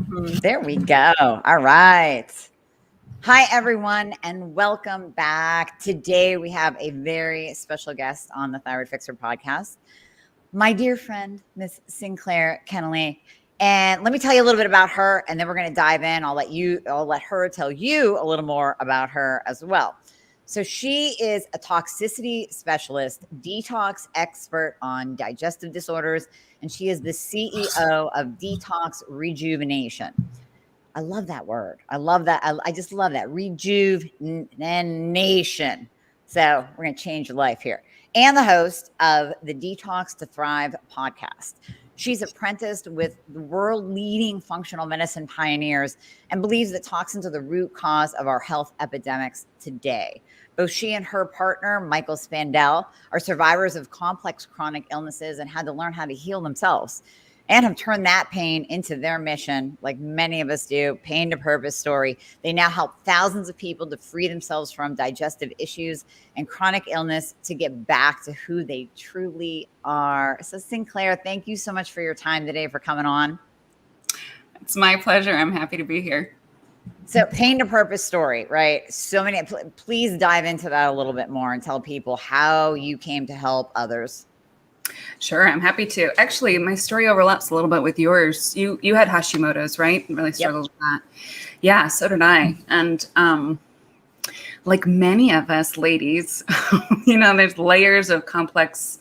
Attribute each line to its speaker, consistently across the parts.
Speaker 1: There we go. All right. Hi, everyone, and welcome back. Today, we have a very special guest on the Thyroid Fixer Podcast, my dear friend, Miss Sinclair Kennally. And let me tell you a little bit about her, and then we're going to dive in. I'll let her tell you a little more about her as well. So she is a toxicity specialist, detox expert on digestive disorders, and she is the CEO of Detox RejuveNation. I love that word. I love that. I just love that. RejuveNation. So we're going to change your life here. And the host of the Detox to Thrive podcast. She's apprenticed with the world-leading functional medicine pioneers and believes that toxins are the root cause of our health epidemics today. Both she and her partner, Michael Spandell, are survivors of complex chronic illnesses and had to learn how to heal themselves and have turned that pain into their mission, like many of us do. Pain to purpose story. They now help thousands of people to free themselves from digestive issues and chronic illness to get back to who they truly are. So Sinclair, thank you so much for your time today, for coming on.
Speaker 2: It's my pleasure. I'm happy to be here.
Speaker 1: So pain to purpose story, right? So many, please dive into that a little bit more and tell people how you came to help others.
Speaker 2: Sure, I'm happy to. Actually, my story overlaps a little bit with yours. You had Hashimoto's, right? Really struggled with that. Yeah, so did I. And like many of us ladies, there's layers of complex,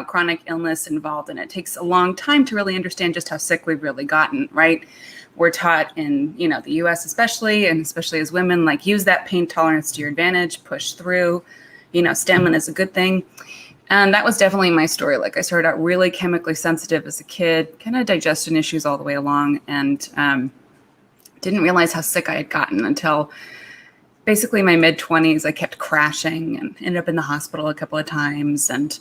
Speaker 2: chronic illness involved, and it takes a long time to really understand just how sick we've really gotten, right? We're taught in, the US especially, and especially as women, like use that pain tolerance to your advantage, push through, stamina is a good thing. And that was definitely my story. Like I started out really chemically sensitive as a kid, kind of digestion issues all the way along, and didn't realize how sick I had gotten until basically my mid-20s. I kept crashing and ended up in the hospital a couple of times. And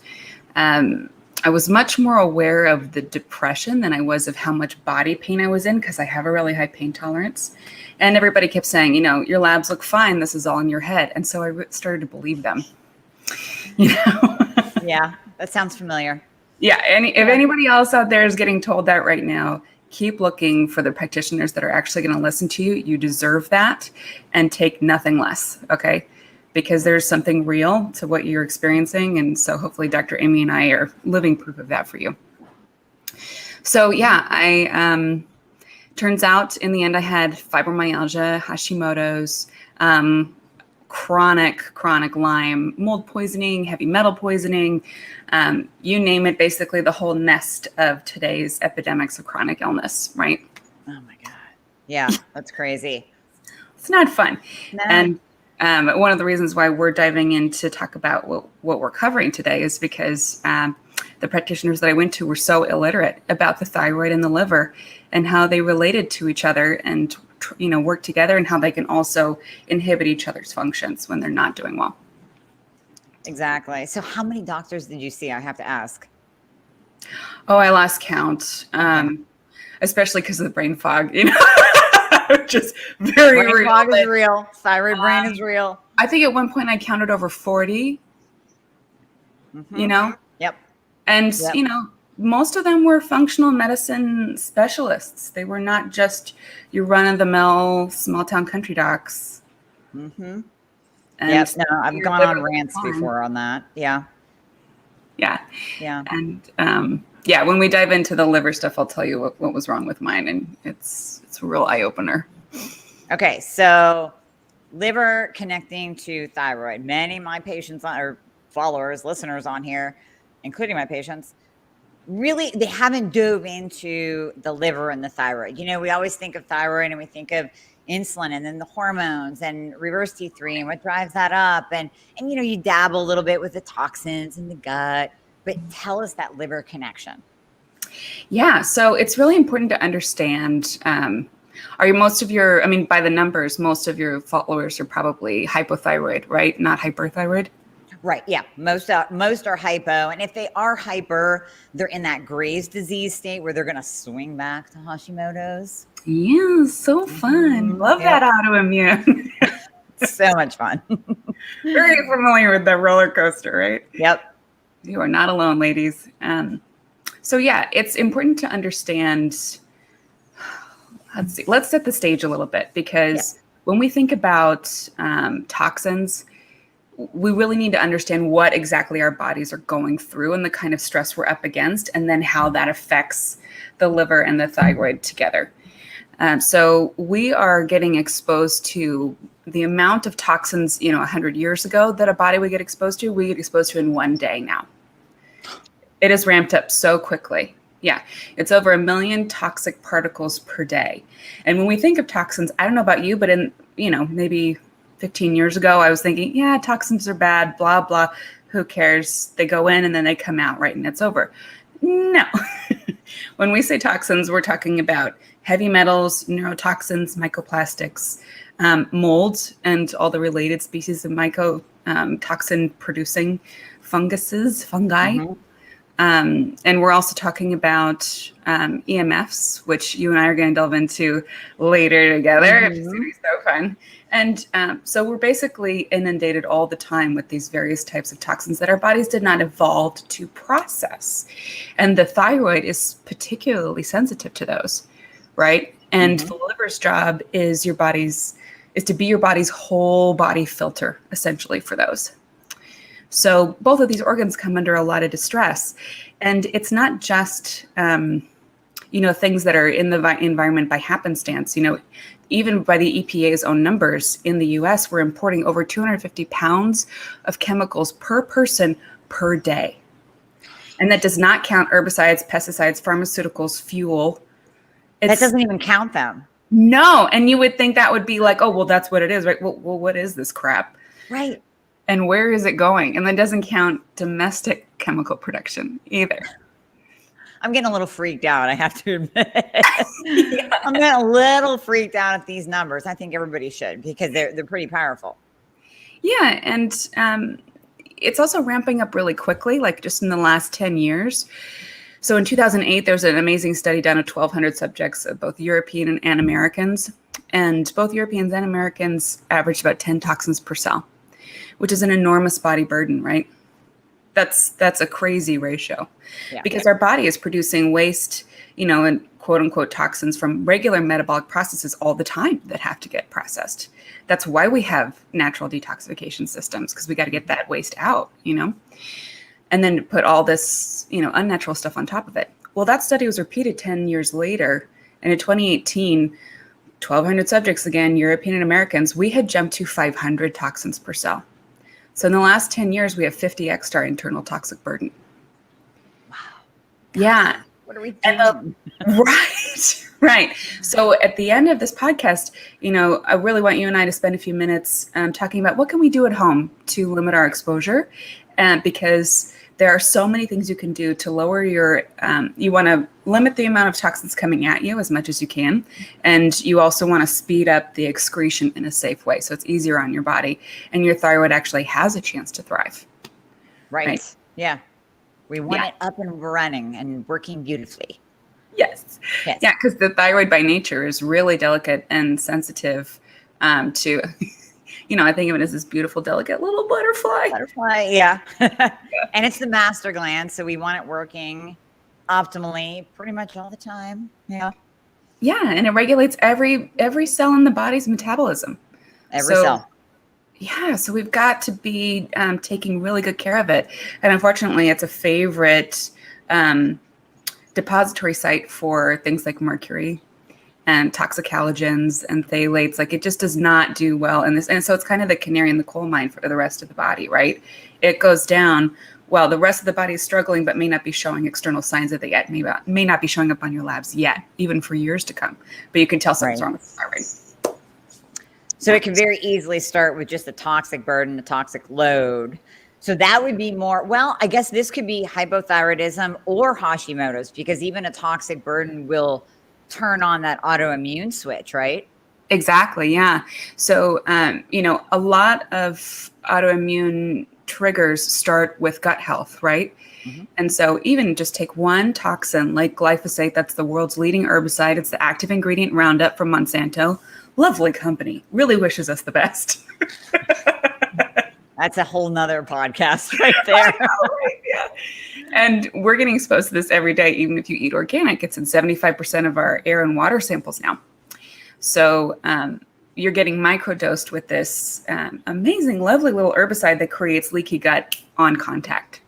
Speaker 2: I was much more aware of the depression than I was of how much body pain I was in, because I have a really high pain tolerance. And everybody kept saying, your labs look fine. This is all in your head. And so I started to believe them.
Speaker 1: Yeah, that sounds familiar.
Speaker 2: Yeah. If anybody else out there is getting told that right now, keep looking for the practitioners that are actually going to listen to you. You deserve that, and take nothing less. Okay. Because there's something real to what you're experiencing. And so hopefully Dr. Amie and I are living proof of that for you. So yeah, I turns out in the end I had fibromyalgia, Hashimoto's, chronic Lyme, mold poisoning, heavy metal poisoning, you name it, basically the whole nest of today's epidemics of chronic illness, right?
Speaker 1: Oh my God. Yeah, that's crazy.
Speaker 2: It's not fun.
Speaker 1: No.
Speaker 2: And one of the reasons why we're diving in to talk about what we're covering today is because the practitioners that I went to were so illiterate about the thyroid and the liver and how they related to each other and work together, and how they can also inhibit each other's functions when they're not doing well.
Speaker 1: Exactly. So how many doctors did you see? I have to ask.
Speaker 2: Oh, I lost count, especially because of the brain fog, just very
Speaker 1: brain
Speaker 2: real.
Speaker 1: Fog is real. Thyroid brain is real.
Speaker 2: I think at one point I counted over 40,
Speaker 1: Yep.
Speaker 2: And, most of them were functional medicine specialists. They were not just your run-of-the-mill small-town country docs.
Speaker 1: Mm-hmm. Yes, no, I've gone on rants before on that. Yeah.
Speaker 2: Yeah.
Speaker 1: Yeah.
Speaker 2: And, when we dive into the liver stuff, I'll tell you what was wrong with mine. And it's a real eye-opener.
Speaker 1: Okay, so liver connecting to thyroid. Many of my patients or followers, listeners on here, including my patients, really, they haven't dove into the liver and the thyroid. We always think of thyroid and we think of insulin and then the hormones and reverse T3 and what drives that up. And you dabble a little bit with the toxins in the gut, but tell us that liver connection.
Speaker 2: Yeah. So it's really important to understand, by the numbers, most of your followers are probably hypothyroid, right? Not hyperthyroid.
Speaker 1: Right. Yeah. Most are hypo. And if they are hyper, they're in that Graves' disease state where they're going to swing back to Hashimoto's.
Speaker 2: Yeah. So fun. Love that autoimmune.
Speaker 1: So much fun.
Speaker 2: Very familiar with that roller coaster, right?
Speaker 1: Yep.
Speaker 2: You are not alone, ladies. So yeah, it's important to understand let's see. Let's set the stage a little bit, because when we think about toxins, we really need to understand what exactly our bodies are going through and the kind of stress we're up against, and then how that affects the liver and the thyroid together. So we are getting exposed to the amount of toxins, 100 years ago that a body would get exposed to, we get exposed to in one day now. It has ramped up so quickly. Yeah, it's over 1 million toxic particles per day. And when we think of toxins, I don't know about you, but in, maybe 15 years ago, I was thinking, yeah, toxins are bad, blah, blah. Who cares? They go in and then they come out, right? And it's over. No. When we say toxins, we're talking about heavy metals, neurotoxins, mycoplastics, mold, and all the related species of mycotoxin producing fungi. Mm-hmm. And we're also talking about EMFs, which you and I are going to delve into later together. Mm-hmm. It's going to be so fun. And so we're basically inundated all the time with these various types of toxins that our bodies did not evolve to process. And the thyroid is particularly sensitive to those, right? And the liver's job is to be your body's whole body filter, essentially, for those. So both of these organs come under a lot of distress. And it's not just, things that are in the environment by happenstance. Even by the EPA's own numbers, in the US, we're importing over 250 pounds of chemicals per person per day. And that does not count herbicides, pesticides, pharmaceuticals, fuel.
Speaker 1: That doesn't even count them.
Speaker 2: No. And you would think that would be like, oh, well, that's what it is, right? Well, what is this crap?
Speaker 1: Right.
Speaker 2: And where is it going? And that doesn't count domestic chemical production either.
Speaker 1: I'm getting a little freaked out, I have to admit. Yeah. I'm getting a little freaked out at these numbers. I think everybody should, because they're pretty powerful.
Speaker 2: Yeah, and it's also ramping up really quickly, like just in the last 10 years. So in 2008, there was an amazing study done of 1,200 subjects, of both European and Americans. And both Europeans and Americans averaged about 10 toxins per cell, which is an enormous body burden, right? That's a crazy ratio, because our body is producing waste, and quote unquote toxins from regular metabolic processes all the time that have to get processed. That's why we have natural detoxification systems, because we got to get that waste out, and then put all this, unnatural stuff on top of it. Well, that study was repeated 10 years later. And in 2018, 1,200 subjects, again, European and Americans, we had jumped to 500 toxins per cell. So in the last 10 years, we have 50x our internal toxic burden.
Speaker 1: Wow.
Speaker 2: Yeah.
Speaker 1: What are we doing?
Speaker 2: Right. So at the end of this podcast, I really want you and I to spend a few minutes talking about what can we do at home to limit our exposure, because there are so many things you can do to lower your, you want to limit the amount of toxins coming at you as much as you can. And you also want to speed up the excretion in a safe way, so it's easier on your body and your thyroid actually has a chance to thrive.
Speaker 1: Right. Yeah. We want it up and running and working beautifully.
Speaker 2: Yes. Yeah, because the thyroid by nature is really delicate and sensitive to... I think of it as this beautiful, delicate little butterfly.
Speaker 1: Yeah. And it's the master gland, so we want it working optimally pretty much all the time. Yeah.
Speaker 2: Yeah, and it regulates every cell in the body's metabolism.
Speaker 1: Every cell.
Speaker 2: Yeah, so we've got to be taking really good care of it. And unfortunately, it's a favorite depository site for things like mercury and toxic halogens and phthalates. Like, it just does not do well in this. And so it's kind of the canary in the coal mine for the rest of the body, right? It goes down while the rest of the body is struggling, but may not be showing external signs of it yet. May not be showing up on your labs yet, even for years to come. But you can tell something's wrong with the thyroid.
Speaker 1: So it can very easily start with just a toxic burden, a toxic load. So that would be more, well, I guess this could be hypothyroidism or Hashimoto's, because even a toxic burden will turn on that autoimmune switch, right?
Speaker 2: Exactly. Yeah. So, a lot of autoimmune triggers start with gut health, right? Mm-hmm. And so even just take one toxin like glyphosate, that's the world's leading herbicide. It's the active ingredient Roundup from Monsanto. Lovely company. Really wishes us the best.
Speaker 1: That's a whole nother podcast right there.
Speaker 2: I know, right? Yeah. And we're getting exposed to this every day, even if you eat organic. It's in 75% of our air and water samples now. So you're getting microdosed with this amazing, lovely little herbicide that creates leaky gut on contact.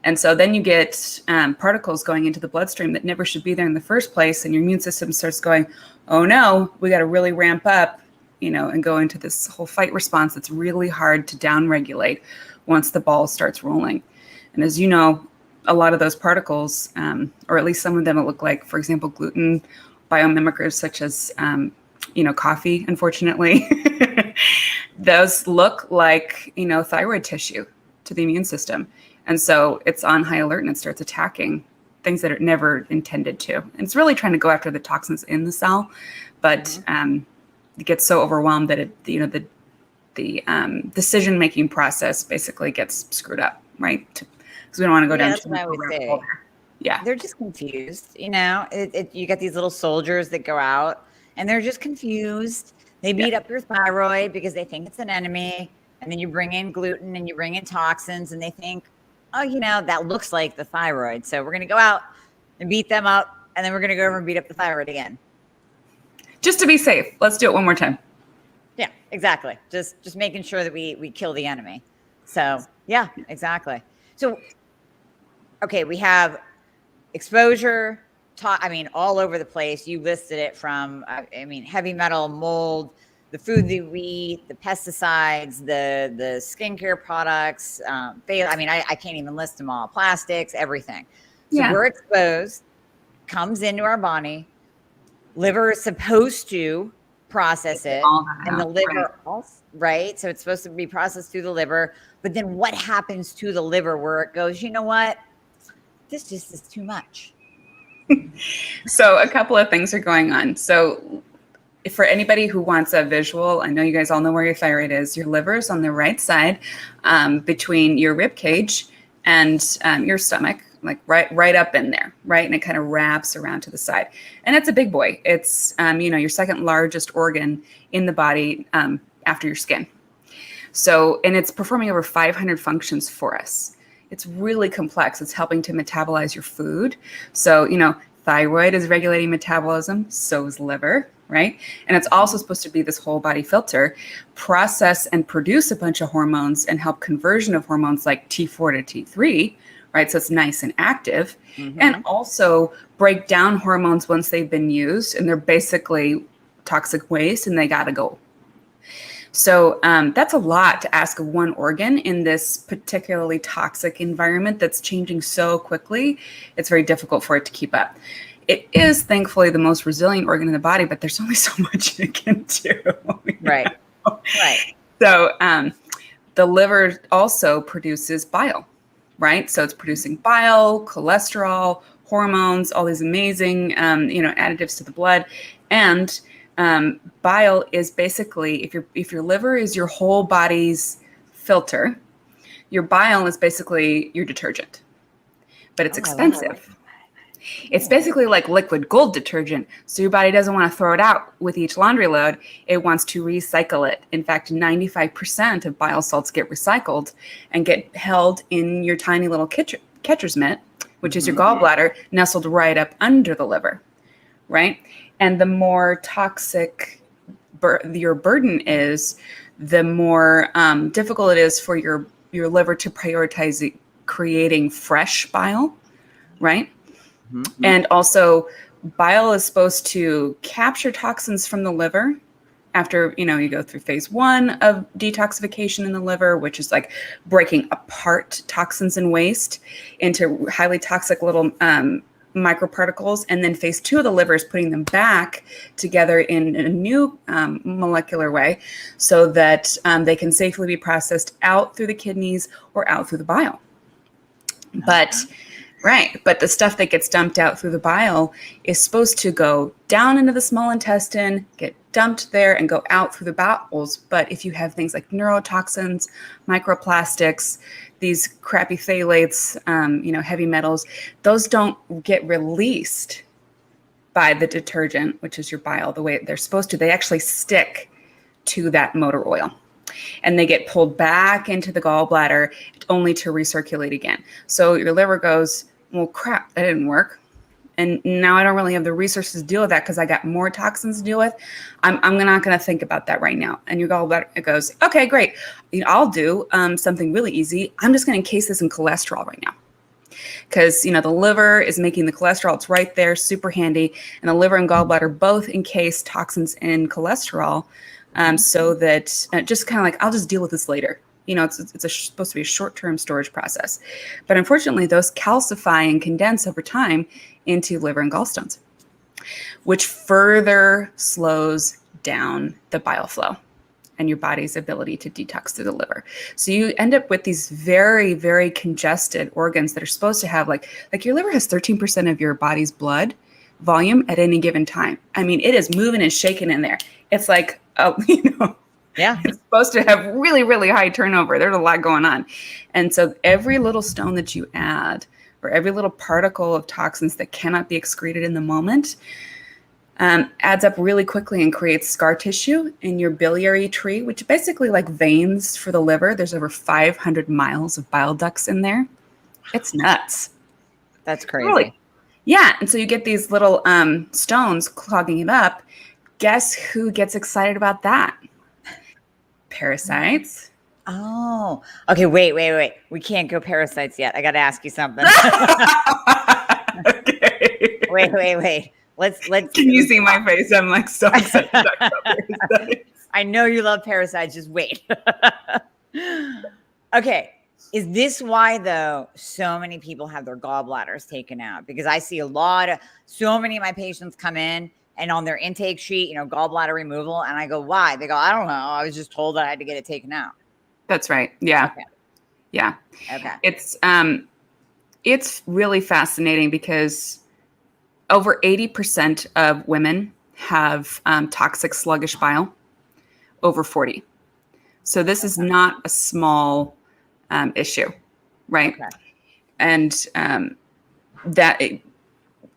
Speaker 2: And so then you get particles going into the bloodstream that never should be there in the first place. And your immune system starts going, oh no, we got to really ramp up, and go into this whole fight response that's really hard to downregulate once the ball starts rolling. And as you know, a lot of those particles, or at least some of them that look like, for example, gluten biomimickers, such as, coffee, unfortunately, those look like, thyroid tissue to the immune system. And so it's on high alert and it starts attacking things that are never intended to. And it's really trying to go after the toxins in the cell, but it gets so overwhelmed that the decision-making process basically gets screwed up, right? Because we don't want to go down
Speaker 1: that's
Speaker 2: too
Speaker 1: what I
Speaker 2: much
Speaker 1: would
Speaker 2: rabbit
Speaker 1: say.
Speaker 2: hole there. Yeah.
Speaker 1: They're just confused. You get these little soldiers that go out and they're just confused. They beat up your thyroid because they think it's an enemy. And then you bring in gluten and you bring in toxins and they think, oh, that looks like the thyroid. So we're going to go out and beat them up. And then we're going to go over and beat up the thyroid again.
Speaker 2: Just to be safe. Let's do it one more time.
Speaker 1: Yeah, exactly. Just making sure that we kill the enemy. So yeah, exactly. So, okay, we have exposure, all over the place. You listed it from, heavy metal, mold, the food that we eat, the pesticides, the skincare products, I can't even list them all, plastics, everything. So we're exposed, comes into our body, liver is supposed to process it, and the liver also, right? So it's supposed to be processed through the liver, but then what happens to the liver where it goes, you know what? This just is too much.
Speaker 2: So a couple of things are going on. So for anybody who wants a visual, I know you guys all know where your thyroid is. Your liver is on the right side, between your rib cage and your stomach, like right up in there, right? And it kind of wraps around to the side. And it's a big boy. It's, your second largest organ in the body after your skin. So, and it's performing over 500 functions for us. It's really complex. It's helping to metabolize your food. So, thyroid is regulating metabolism. So is liver, right? And it's also supposed to be this whole body filter, process and produce a bunch of hormones and help conversion of hormones like T4 to T3, right? So it's nice and active, and also break down hormones once they've been used and they're basically toxic waste and they got to go. So that's a lot to ask of one organ in this particularly toxic environment that's changing so quickly. It's very difficult for it to keep up. It is thankfully the most resilient organ in the body, but there's only so much it can do.
Speaker 1: Right. Right.
Speaker 2: So the liver also produces bile, right? So it's producing bile, cholesterol, hormones, all these amazing, additives to the blood. And bile is basically, if your liver is your whole body's filter, your bile is basically your detergent, but it's expensive. It's basically like liquid gold detergent. So your body doesn't want to throw it out with each laundry load. It wants to recycle it. In fact, 95% of bile salts get recycled and get held in your tiny little catcher's mitt, which is your gallbladder, nestled right up under the liver, right? And the more toxic your burden is, the more difficult it is for your liver to prioritize creating fresh bile, right? And also, bile is supposed to capture toxins from the liver after, you go through phase 1 of detoxification in the liver, which is like breaking apart toxins and waste into highly toxic little microparticles. And then phase 2 of the liver is putting them back together in a new molecular way so that they can safely be processed out through the kidneys or out through the bile. But the stuff that gets dumped out through the bile is supposed to go down into the small intestine, get dumped there, and go out through the bowels. But if you have things like neurotoxins, microplastics, these crappy phthalates, heavy metals, those don't get released by the detergent, which is your bile, the way they're supposed to. They actually stick to that motor oil. And they get pulled back into the gallbladder only to recirculate again. So your liver goes, well, crap, that didn't work. and now I don't really have the resources to deal with that because I got more toxins to deal with. I'm not going to think about that right now. And your gallbladder goes, okay, great. I'll do something really easy. I'm just going to encase this in cholesterol right now. Because, the liver is making the cholesterol. It's right there, super handy. And the liver and gallbladder both encase toxins in cholesterol so that just kind of like, I'll just deal with this later. It's supposed to be a short-term storage process. But unfortunately, those calcify and condense over time into liver and gallstones, which further slows down the bile flow and your body's ability to detox through the liver. So you end up with these very, very congested organs that are supposed to have like your liver has 13% of your body's blood volume at any given time. I mean, it is moving and shaking in there. It's like,
Speaker 1: yeah,
Speaker 2: it's supposed to have really, really high turnover. There's a lot going on. And so every little stone that you add or every little particle of toxins that cannot be excreted in the moment adds up really quickly and creates scar tissue in your biliary tree, which basically like veins for the liver. There's over 500 miles of bile ducts in there. It's nuts.
Speaker 1: That's crazy.
Speaker 2: Really? Yeah. And so you get these little stones clogging it up. Guess who gets excited about that? Parasites.
Speaker 1: Oh, okay. Wait. We can't go parasites yet. I got to ask you something.
Speaker 2: Okay.
Speaker 1: Wait. Let's.
Speaker 2: Can you see my face? I'm like so excited to talk about parasites.
Speaker 1: I know you love parasites. Just wait. Okay. Is this why though so many people have their gallbladders taken out? Because I see so many of my patients come in and on their intake sheet, gallbladder removal, and I go, why? They go, I don't know. I was just told that I had to get it taken out.
Speaker 2: That's right. Yeah.
Speaker 1: Okay.
Speaker 2: Yeah.
Speaker 1: Okay.
Speaker 2: It's really fascinating because over 80% of women have toxic sluggish bile, over 40. So this is not a small issue, right? Okay. And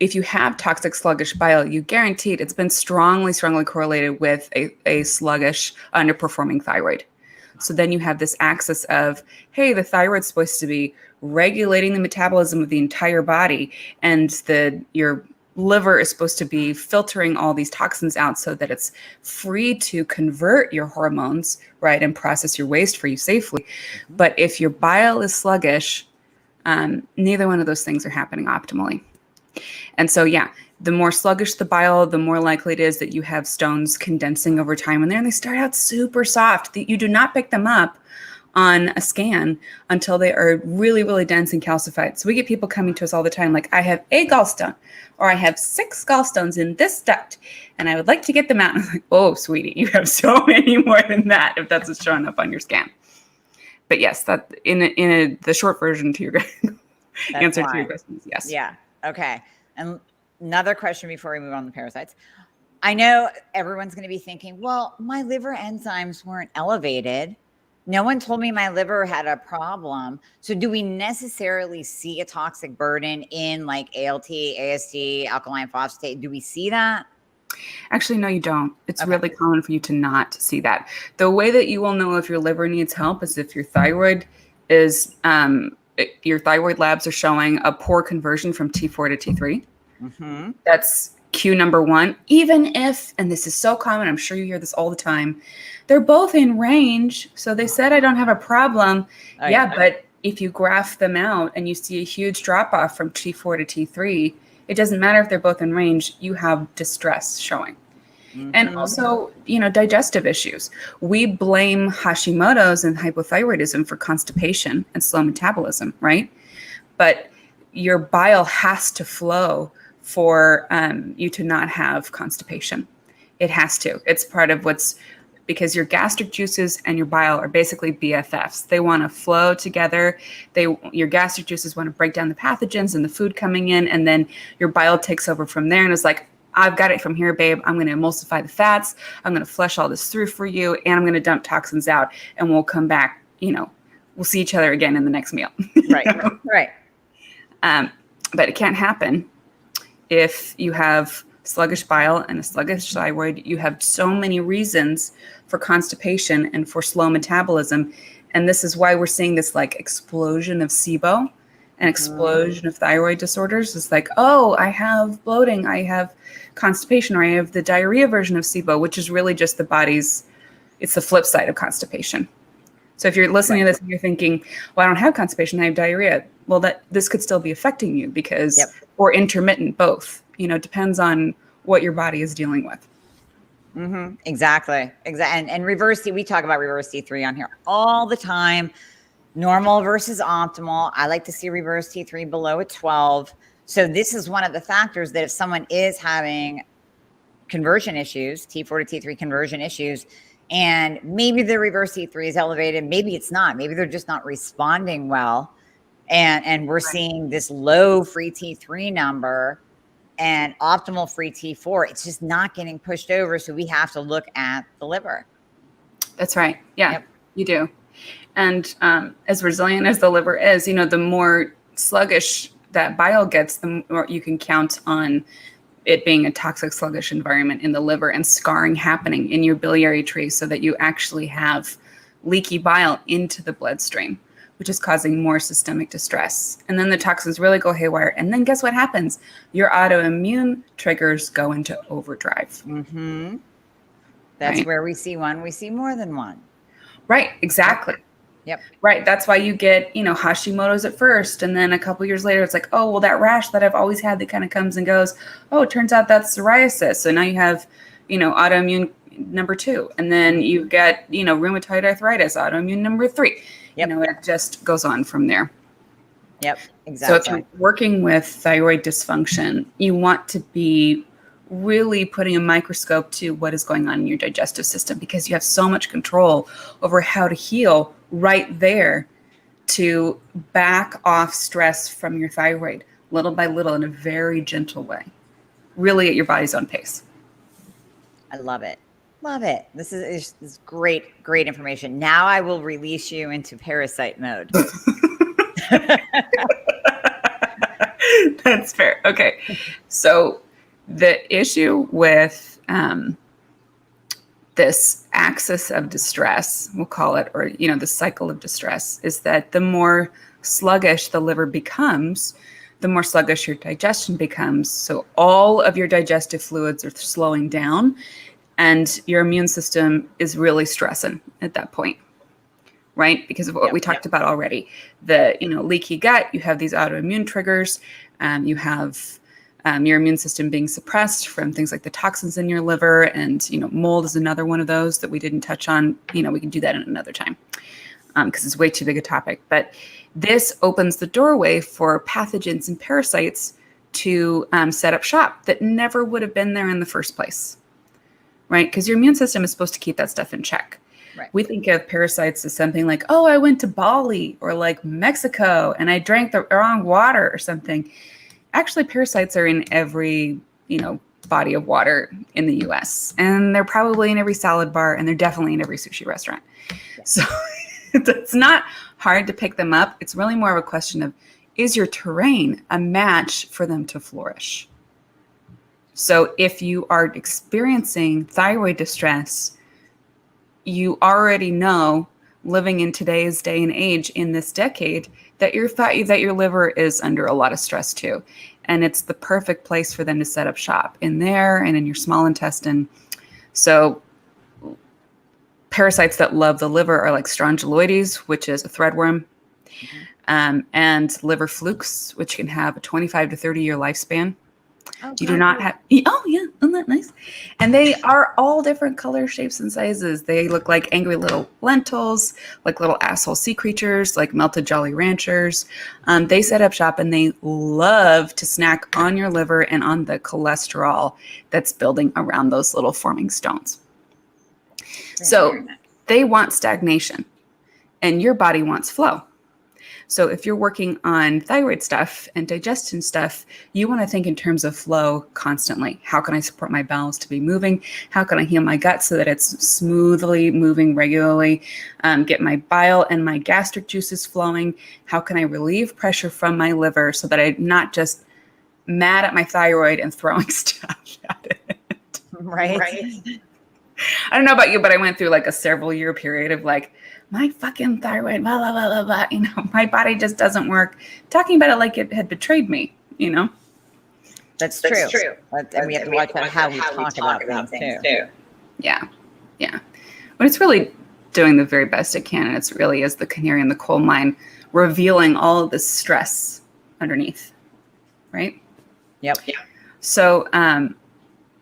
Speaker 2: if you have toxic sluggish bile, you guaranteed it's been strongly correlated with a sluggish, underperforming thyroid. So then you have this axis of, hey, the thyroid's supposed to be regulating the metabolism of the entire body, and your liver is supposed to be filtering all these toxins out so that it's free to convert your hormones, right, and process your waste for you safely. But if your bile is sluggish, neither one of those things are happening optimally. And so, yeah, the more sluggish the bile, the more likely it is that you have stones condensing over time in there. And they start out super soft. You do not pick them up on a scan until they are really, really dense and calcified. So we get people coming to us all the time like, I have a gallstone, or I have 6 gallstones in this duct, and I would like to get them out. And I'm like, oh, sweetie, you have so many more than that if that's what's showing up on your scan. But yes, that the short version to your answer to your question is yes.
Speaker 1: Yeah. Okay. And another question before we move on to parasites. I know everyone's going to be thinking, well, my liver enzymes weren't elevated. No one told me my liver had a problem. So do we necessarily see a toxic burden in like ALT, AST, alkaline phosphatase? Do we see that?
Speaker 2: Actually, no, you don't. It's really common for you to not see that. The way that you will know if your liver needs help is if your thyroid is your thyroid labs are showing a poor conversion from T4 to T3. Mm-hmm. That's cue number 1. Even if, and this is so common, I'm sure you hear this all the time, they're both in range. So they said I don't have a problem. Oh, yeah, but if you graph them out and you see a huge drop off from T4 to T3, it doesn't matter if they're both in range, you have distress showing. Mm-hmm. And also, digestive issues. We blame Hashimoto's and hypothyroidism for constipation and slow metabolism, right? But your bile has to flow for you to not have constipation. It has to. It's part of because your gastric juices and your bile are basically BFFs. They want to flow together. Your gastric juices want to break down the pathogens and the food coming in, and then your bile takes over from there and is like, I've got it from here, babe. I'm going to emulsify the fats. I'm going to flush all this through for you, and I'm going to dump toxins out, and we'll come back. We'll see each other again in the next meal.
Speaker 1: Right. Right.
Speaker 2: But it can't happen if you have sluggish bile and a sluggish thyroid. You have so many reasons for constipation and for slow metabolism. And this is why we're seeing this like explosion of SIBO an explosion of thyroid disorders. It's like, oh, I have bloating, I have constipation, or I have the diarrhea version of SIBO, which is really just the body's, it's the flip side of constipation. So if you're listening to this and you're thinking, well, I don't have constipation, I have diarrhea. Well, this could still be affecting you because, or intermittent, both, depends on what your body is dealing with.
Speaker 1: Exactly. And reverse, we talk about reverse T3 on here all the time. Normal versus optimal. I like to see reverse T3 below a 12. So this is one of the factors that if someone is having conversion issues, T4 to T3 conversion issues, and maybe their reverse T3 is elevated, maybe it's not. Maybe they're just not responding well. And we're seeing this low free T3 number and optimal free T4. It's just not getting pushed over. So we have to look at the liver.
Speaker 2: That's right. Yeah, you do. And as resilient as the liver is, the more sluggish that bile gets, the more you can count on it being a toxic, sluggish environment in the liver and scarring happening in your biliary tree so that you actually have leaky bile into the bloodstream, which is causing more systemic distress. And then the toxins really go haywire. And then guess what happens? Your autoimmune triggers go into overdrive.
Speaker 1: That's where we see one. We see more than one.
Speaker 2: Right. Exactly.
Speaker 1: Yep.
Speaker 2: Right. That's why you get, Hashimoto's at first. And then a couple years later, it's like, oh, well, that rash that I've always had that kind of comes and goes. Oh, it turns out that's psoriasis. So now you have, autoimmune number 2. And then you get, rheumatoid arthritis, autoimmune number 3. It just goes on from there.
Speaker 1: Yep. Exactly.
Speaker 2: So if you're working with thyroid dysfunction, you want to be really putting a microscope to what is going on in your digestive system, because you have so much control over how to heal right there to back off stress from your thyroid little by little in a very gentle way, really at your body's own pace.
Speaker 1: I love it. Love it. This is great information. Now I will release you into parasite mode.
Speaker 2: That's fair. Okay. So the issue with this axis of distress, we'll call it, or, the cycle of distress, is that the more sluggish the liver becomes, the more sluggish your digestion becomes. So all of your digestive fluids are slowing down and your immune system is really stressing at that point, right? Because of what we talked about already. The, leaky gut, you have these autoimmune triggers, you have your immune system being suppressed from things like the toxins in your liver, and, mold is another one of those that we didn't touch on. We can do that in another time because it's way too big a topic. But this opens the doorway for pathogens and parasites to set up shop that never would have been there in the first place, right? Because your immune system is supposed to keep that stuff in check.
Speaker 1: Right.
Speaker 2: We think of parasites as something like, oh, I went to Bali or like Mexico and I drank the wrong water or something. Actually, parasites are in every, body of water in the US, and they're probably in every salad bar, and they're definitely in every sushi restaurant. Yeah. So it's not hard to pick them up. It's really more of a question of, is your terrain a match for them to flourish? So if you are experiencing thyroid distress, you already know, living in today's day and age in this decade, that your liver is under a lot of stress too. And it's the perfect place for them to set up shop, in there and in your small intestine. So parasites that love the liver are like strongyloides, which is a threadworm, and liver flukes, which can have a 25 to 30 year lifespan. You do not have, isn't that nice? And they are all different colors, shapes, and sizes. They look like angry little lentils, like little asshole sea creatures, like melted Jolly Ranchers. They set up shop and they love to snack on your liver and on the cholesterol that's building around those little forming stones. So they want stagnation and your body wants flow. So if you're working on thyroid stuff and digestion stuff, you want to think in terms of flow constantly. How can I support my bowels to be moving? How can I heal my gut so that it's smoothly moving regularly? Get my bile and my gastric juices flowing? How can I relieve pressure from my liver so that I'm not just mad at my thyroid and throwing stuff at it?
Speaker 1: Right.
Speaker 2: I don't know about you, but I went through like a several year period of like, my fucking thyroid, blah, blah, blah, blah, blah. You know, my body just doesn't work. Talking about it like it had betrayed me, you know?
Speaker 1: That's true. And we have to watch out how we talk about things too.
Speaker 2: Yeah. Yeah. But it's really doing the very best it can. And it's really is the canary in the coal mine, revealing all of this stress underneath. Right?
Speaker 1: Yep.
Speaker 2: Yeah. So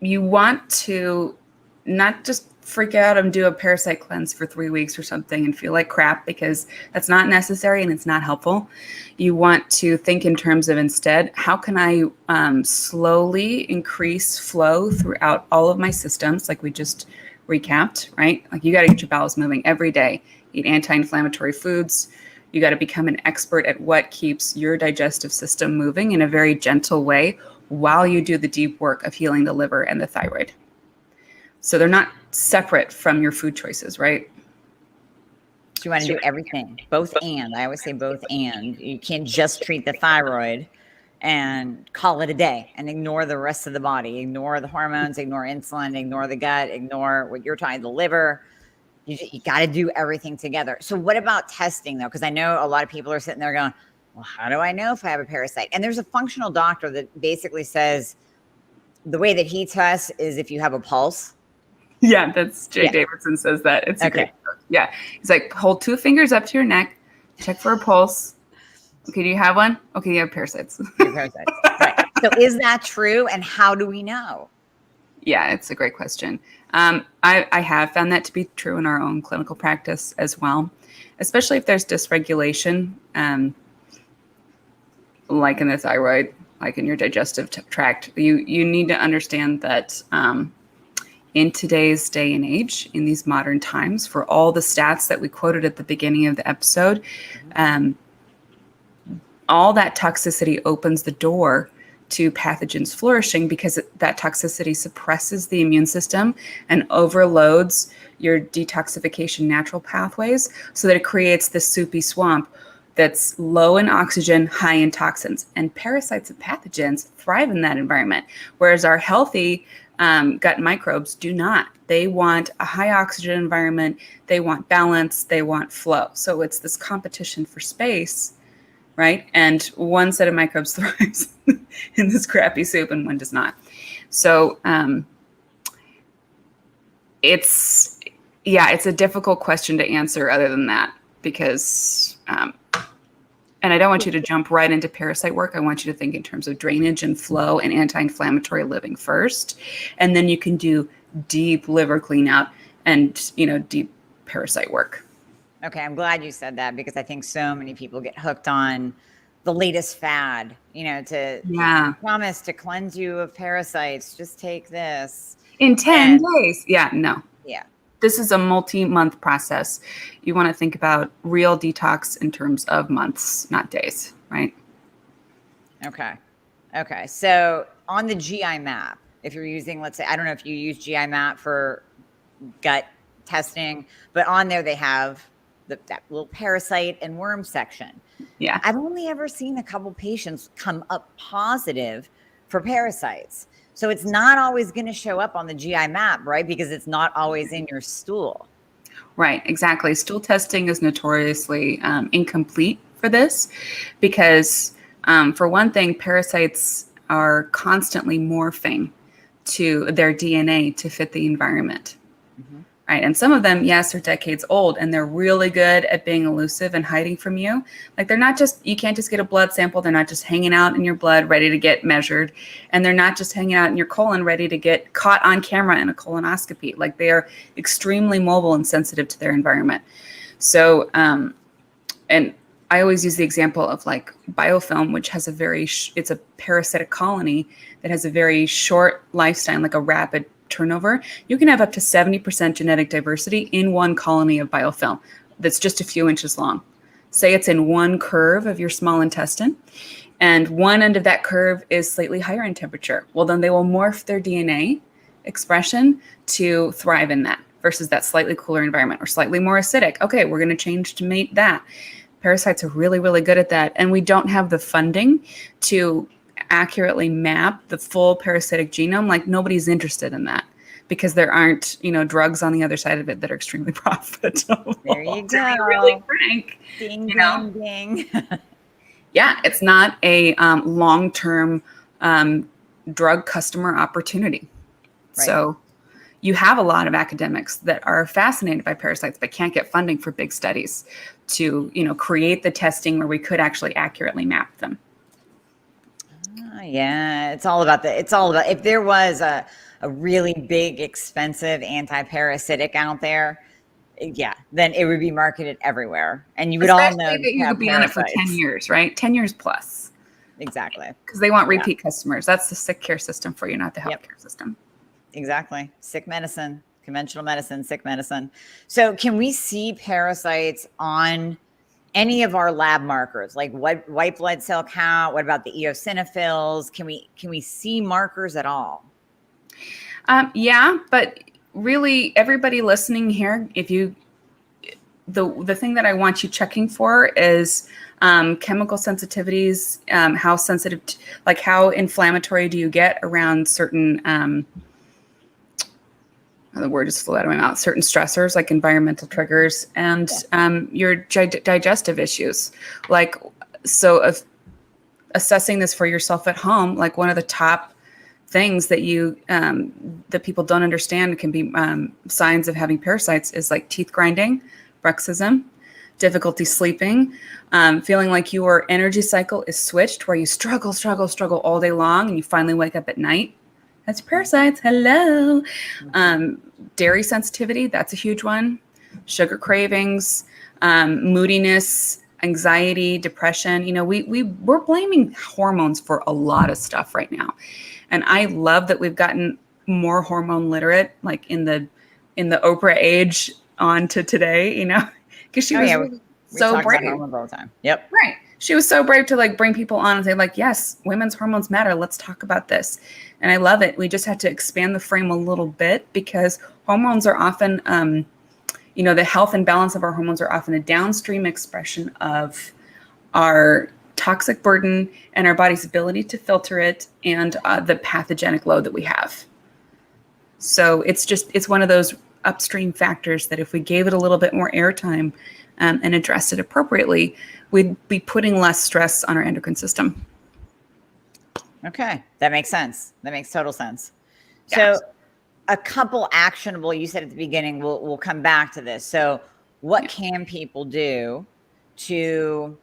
Speaker 2: you want to not just freak out and do a parasite cleanse for 3 weeks or something and feel like crap, because that's not necessary and it's not helpful. You want to think in terms of instead, how can I slowly increase flow throughout all of my systems, like we just recapped, right? Like you got to get your bowels moving every day, eat anti-inflammatory foods. You got to become an expert at what keeps your digestive system moving in a very gentle way while you do the deep work of healing the liver and the thyroid. So they're not separate from your food choices, right?
Speaker 1: So you want to do everything, both and. I always say both and. You can't just treat the thyroid and call it a day and ignore the rest of the body. Ignore the hormones, ignore insulin, ignore the gut, ignore what you're talking, the liver. You got to do everything together. So what about testing though? Because I know a lot of people are sitting there going, well, how do I know if I have a parasite? And there's a functional doctor that basically says the way that he tests is if you have a pulse.
Speaker 2: Yeah, that's Jay Davidson says that. It's okay. Yeah. He's like, hold 2 fingers up to your neck, check for a pulse. Okay, do you have one? Okay, you have parasites.
Speaker 1: Parasites. Right. So is that true? And how do we know?
Speaker 2: Yeah, it's a great question. I have found that to be true in our own clinical practice as well, especially if there's dysregulation, like in the thyroid, like in your digestive tract. You need to understand that in today's day and age, in these modern times, for all the stats that we quoted at the beginning of the episode, all that toxicity opens the door to pathogens flourishing, because that toxicity suppresses the immune system and overloads your detoxification natural pathways, so that it creates this soupy swamp that's low in oxygen, high in toxins. And parasites and pathogens thrive in that environment, whereas our healthy gut microbes do not. They want a high oxygen environment. They want balance. They want flow. So it's this competition for space, right? And one set of microbes thrives in this crappy soup and one does not. So it's a difficult question to answer other than that, because and I don't want you to jump right into parasite work. I want you to think in terms of drainage and flow and anti-inflammatory living first. And then you can do deep liver clean out and, deep parasite work.
Speaker 1: Okay, I'm glad you said that, because I think so many people get hooked on the latest fad, to promise to cleanse you of parasites. Just take this.
Speaker 2: In 10 days. Yeah, no.
Speaker 1: Yeah.
Speaker 2: This is a multi-month process. You want to think about real detox in terms of months, not days, right?
Speaker 1: Okay. So on the GI map, if you're using, let's say, I don't know if you use GI map for gut testing, but on there they have that little parasite and worm section.
Speaker 2: Yeah.
Speaker 1: I've only ever seen a couple patients come up positive for parasites. So it's not always going to show up on the GI map, right? Because it's not always in your stool.
Speaker 2: Right, exactly. Stool testing is notoriously incomplete for this, because for one thing, parasites are constantly morphing to their DNA to fit the environment. Mm-hmm. Right. And some of them, yes, are decades old, and they're really good at being elusive and hiding from you. Like you can't just get a blood sample. They're not just hanging out in your blood ready to get measured. And they're not just hanging out in your colon ready to get caught on camera in a colonoscopy. Like, they are extremely mobile and sensitive to their environment. So, and I always use the example of like biofilm, which has it's a parasitic colony that has a very short lifespan, like a rapid turnover. You can have up to 70% genetic diversity in one colony of biofilm that's just a few inches long. Say it's in one curve of your small intestine, and one end of that curve is slightly higher in temperature. Well, then they will morph their DNA expression to thrive in that versus that slightly cooler environment, or slightly more acidic. Okay, we're going to change to mate that. Parasites are really, really good at that. And we don't have the funding to accurately map the full parasitic genome. Like, nobody's interested in that, because there aren't, drugs on the other side of it that are extremely profitable.
Speaker 1: There you go.
Speaker 2: To be really frank.
Speaker 1: Ding, ding, ding.
Speaker 2: Yeah, it's not a long-term drug customer opportunity. Right. So you have a lot of academics that are fascinated by parasites, but can't get funding for big studies to, create the testing where we could actually accurately map them.
Speaker 1: Yeah, it's all about if there was a really big, expensive anti-parasitic out there, yeah, then it would be marketed everywhere. And you would all know
Speaker 2: that you could be on it for 10 years, right? 10 years plus.
Speaker 1: Exactly.
Speaker 2: Because they want repeat customers. That's the sick care system for you, not the healthcare system.
Speaker 1: Exactly. Sick medicine, conventional medicine, sick medicine. So can we see parasites on any of our lab markers, like white blood cell count? What about the eosinophils? Can we see markers at all?
Speaker 2: Yeah, but really everybody listening here, the thing that I want you checking for is chemical sensitivities, how sensitive, how inflammatory do you get around certain, the word just flew out of my mouth, certain stressors like environmental triggers and your digestive issues. Assessing this for yourself at home, like one of the top things that that people don't understand can be signs of having parasites is like teeth grinding, bruxism, difficulty sleeping, feeling like your energy cycle is switched where you struggle all day long and you finally wake up at night. That's parasites. Hello. Dairy sensitivity. That's a huge one. Sugar cravings, moodiness, anxiety, depression. We're blaming hormones for a lot of stuff right now. And I love that we've gotten more hormone literate, like in the Oprah age on to today, because she was so brave.
Speaker 1: Hormones all the time. Yep.
Speaker 2: Right. She was so brave to bring people on and say yes, women's hormones matter. Let's talk about this. And I love it. We just have to expand the frame a little bit because hormones are often, the health and balance of our hormones are often a downstream expression of our toxic burden and our body's ability to filter it and the pathogenic load that we have. So it's one of those upstream factors that if we gave it a little bit more airtime and addressed it appropriately, we'd be putting less stress on our endocrine system.
Speaker 1: Okay. That makes sense. That makes total sense.
Speaker 2: Yes.
Speaker 1: So a couple actionable, you said at the beginning, we'll come back to this. So what can people do to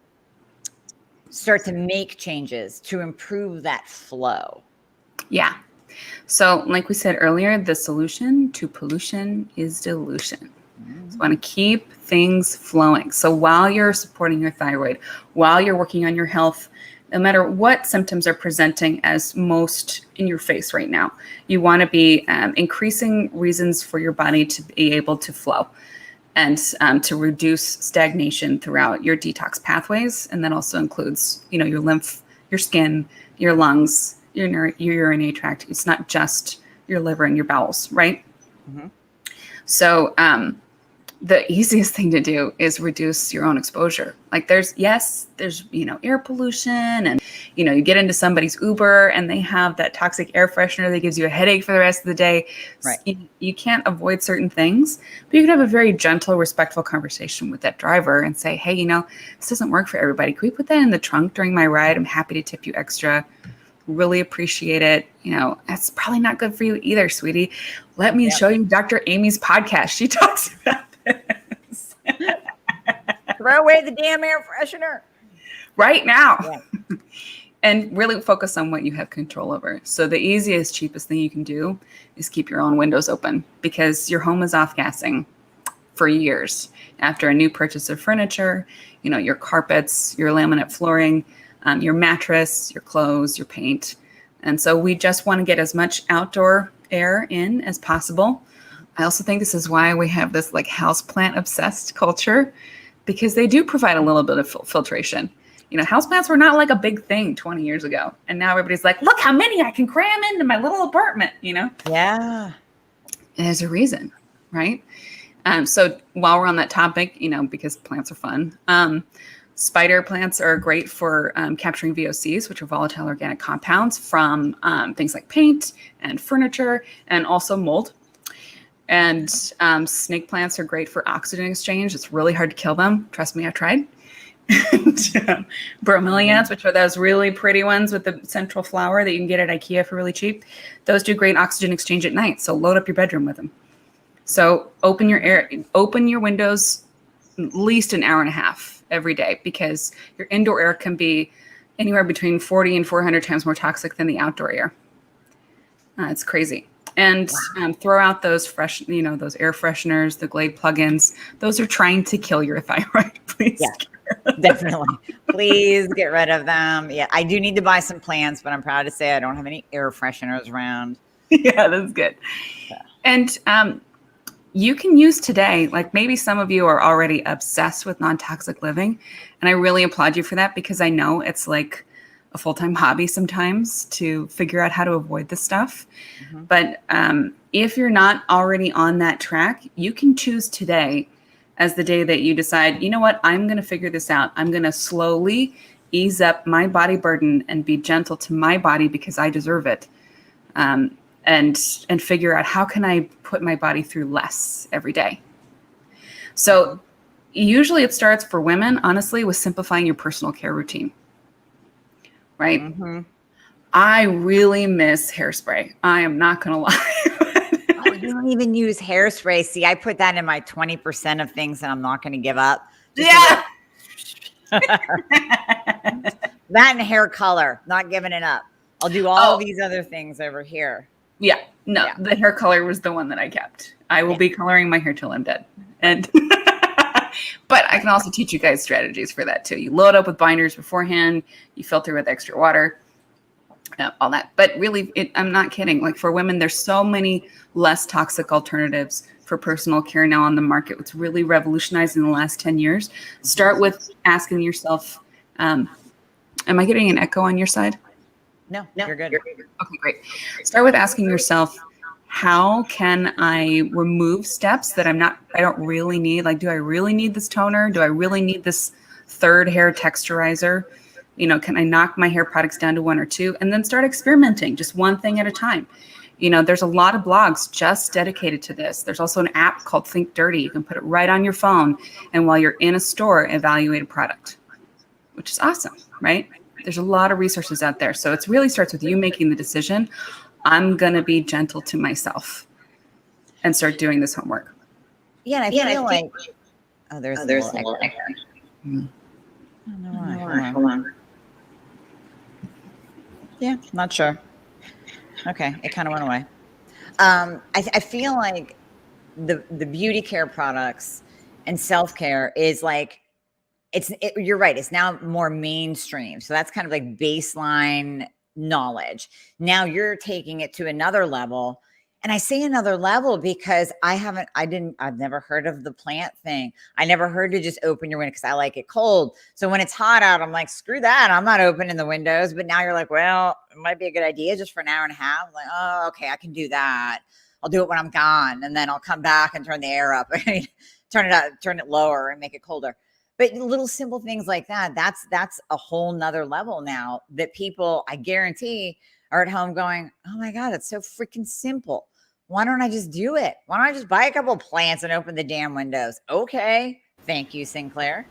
Speaker 1: start to make changes to improve that flow?
Speaker 2: Yeah. So like we said earlier, the solution to pollution is dilution. So want to keep things flowing. So while you're supporting your thyroid, while you're working on your health, no matter what symptoms are presenting as most in your face right now, you want to be increasing reasons for your body to be able to flow and to reduce stagnation throughout your detox pathways. And that also includes, your lymph, your skin, your lungs, your urinary tract. It's not just your liver and your bowels, right? Mm-hmm. So the easiest thing to do is reduce your own exposure. There's air pollution and, you get into somebody's Uber and they have that toxic air freshener that gives you a headache for the rest of the day.
Speaker 1: Right.
Speaker 2: So you can't avoid certain things, but you can have a very gentle, respectful conversation with that driver and say, hey, this doesn't work for everybody. Can we put that in the trunk during my ride? I'm happy to tip you extra. Really appreciate it. That's probably not good for you either, sweetie. Let me show you Dr. Amie's podcast. She talks about this.
Speaker 1: Throw away the damn air freshener
Speaker 2: right now. Yeah. And really focus on what you have control over. So the easiest, cheapest thing you can do is keep your own windows open because your home is off-gassing for years. After a new purchase of furniture, your carpets, your laminate flooring, your mattress, your clothes, your paint. And so we just want to get as much outdoor air in as possible. I also think this is why we have this houseplant obsessed culture because they do provide a little bit of filtration. Houseplants were not a big thing 20 years ago. And now everybody's like, look how many I can cram into my little apartment,
Speaker 1: Yeah.
Speaker 2: There's a reason, right? So while we're on that topic, because plants are fun, spider plants are great for capturing VOCs, which are volatile organic compounds from things like paint and furniture and also mold. And snake plants are great for oxygen exchange. It's really hard to kill them. Trust me, I've tried. And, bromeliads, which are those really pretty ones with the central flower that you can get at IKEA for really cheap. Those do great oxygen exchange at night. So load up your bedroom with them. So open your windows at least an hour and a half every day, because your indoor air can be anywhere between 40 and 400 times more toxic than the outdoor air. It's crazy. And throw out those fresh, those air fresheners, the Glade plugins. Those are trying to kill your thyroid. Please.
Speaker 1: Yeah, definitely. Please get rid of them. Yeah, I do need to buy some plants, but I'm proud to say I don't have any air fresheners around.
Speaker 2: Yeah, that's good. Yeah. And you can use today, like maybe some of you are already obsessed with non-toxic living. And I really applaud you for that, because I know it's like a full-time hobby sometimes to figure out how to avoid this stuff. Mm-hmm. But if you're not already on that track, you can choose today as the day that you decide, you know what, I'm going to figure this out. I'm going to slowly ease up my body burden and be gentle to my body because I deserve it. And figure out, how can I put my body through less every day? So usually it starts for women, honestly, with simplifying your personal care routine. Right? Mm-hmm. I really miss hairspray. I am not going to lie.
Speaker 1: Oh, you don't even use hairspray. See, I put that in my 20% of things that I'm not going to give up.
Speaker 2: Yeah.
Speaker 1: That and hair color, not giving it up. I'll do all of these other things over here.
Speaker 2: Yeah. No, the hair color was the one that I kept. I will be coloring my hair till I'm dead. And but I can also teach you guys strategies for that too. You load up with binders beforehand, you filter with extra water, all that. But really, I'm not kidding. Like for women, there's so many less toxic alternatives for personal care now on the market. It's really revolutionized in the last 10 years. Start with asking yourself, am I getting an echo on your side?
Speaker 1: No, you're good.
Speaker 2: Okay, great. Start with asking yourself, how can I remove steps that I don't really need? Like, do I really need this toner? Do I really need this third hair texturizer? Can I knock my hair products down to 1 or 2 and then start experimenting just one thing at a time? There's a lot of blogs just dedicated to this. There's also an app called Think Dirty. You can put it right on your phone. And while you're in a store, evaluate a product, which is awesome, right? There's a lot of resources out there. So it really starts with you making the decision. I'm going to be gentle to myself and start doing this homework.
Speaker 1: Yeah, and I feel like, there's a little echo. I don't know why. Hold on. Yeah, not sure. Okay, it kind of went away. I feel like the beauty care products and self-care is like, you're right. It's now more mainstream. So that's kind of like baseline knowledge. Now you're taking it to another level. And I say another level because I've never heard of the plant thing. I never heard to just open your window because I like it cold. So when it's hot out, I'm like, screw that. I'm not opening the windows. But now you're like, well, it might be a good idea just for an hour and a half. I'm like, oh, okay, I can do that. I'll do it when I'm gone. And then I'll come back and turn the air up, turn it lower and make it colder. But little simple things like that, that's a whole nother level now that people, I guarantee, are at home going, oh my God, it's so freaking simple. Why don't I just do it? Why don't I just buy a couple of plants and open the damn windows? Okay. Thank you, Sinclair.